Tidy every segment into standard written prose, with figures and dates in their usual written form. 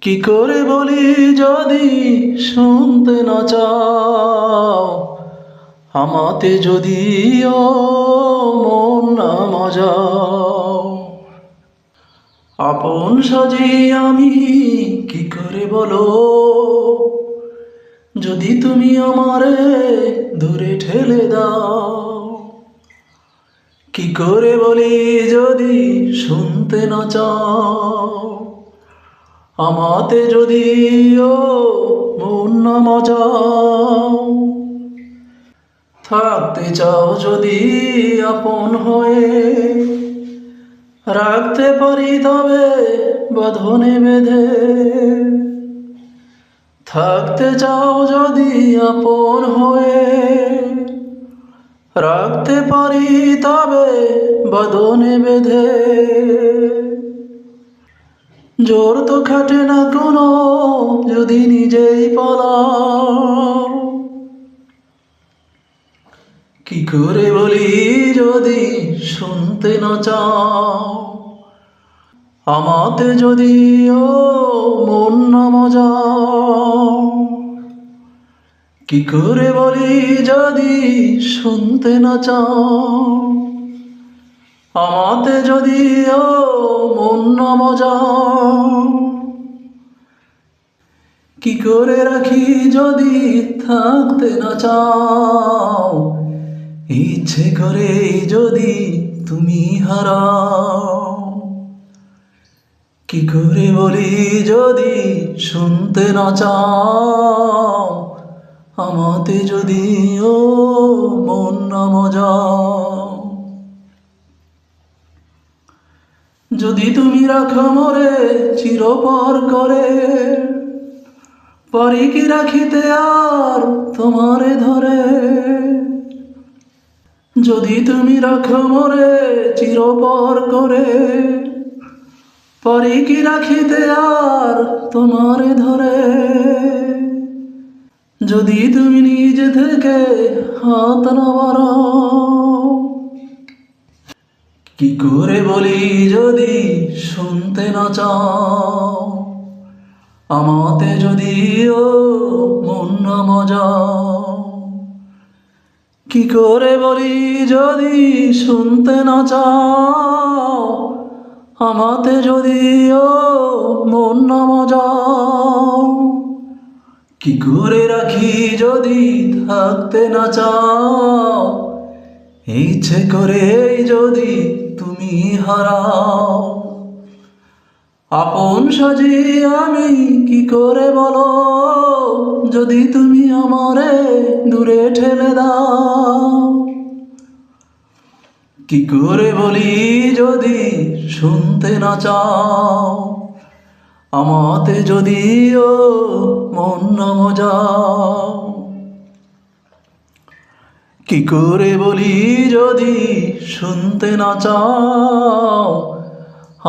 কি করে বলি যদি শুনতে না চাও, আমাতে যদিও মন না মজাও। আপন সাজি আমি কি করে বলো, যদি তুমি আমারে দূরে ঠেলে দাও। কি করে বলি যদি শুনতে না চাও, আমাতে যদিও মন না মজাও। থাকতে চাও যদি আপন হয়ে, রাখতে পারি তবে বাঁধনে বেঁধে। থাকতে চাও যদি আপন হয়ে, রাখতে পারি তবে বাঁধনে বেঁধে। জোর তো খাটে না কোনো, যদি নিজেই পালাও। কি করে বলি যদি শুনতে না চাও, আমাতে যদিও মন না মজাও। কি করে বলি যদি শুনতে না চাও, আমাতে যদিও মন না মজাও। কি করে রাখি যদি থাকতে না চাও, ইচ্ছে করে যদি তুমি হারাও। কি করে বলি যদি শুনতে না চাও, আমাতে যদিও মন না মজাও। যদি তুমি রাখো মোরে চিরপর করে, পারি কি রাখিতে আর তোমারে ধরে। যদি তুমি রাখো মোরে চিরপর করে, পারি কি রাখিতে আর তোমারে ধরে। যদি তুমি নিজে থেকে হাত না বাড়াও। কি করে বলি যদি শুনতে না চাও, আমাতে যদিও মন না মজাও। কি করে বলি যদি শুনতে না চাও, আমাতে যদিও মন না মজাও। কি করে রাখি যদি থাকতে না চাও, ইচ্ছে করে যদি তুমি হারাও। আপন সাজি আমি কি করে বলো, যদি তুমি আমারে দূরে ঠেলে দাও। কি করে বলি যদি শুনতে না চাও, আমাতে যদিও মন না মজাও। কি করে বলি যদি শুনতে না চাও,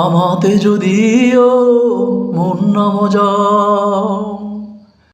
আমাতে যদিও মন না মজাও।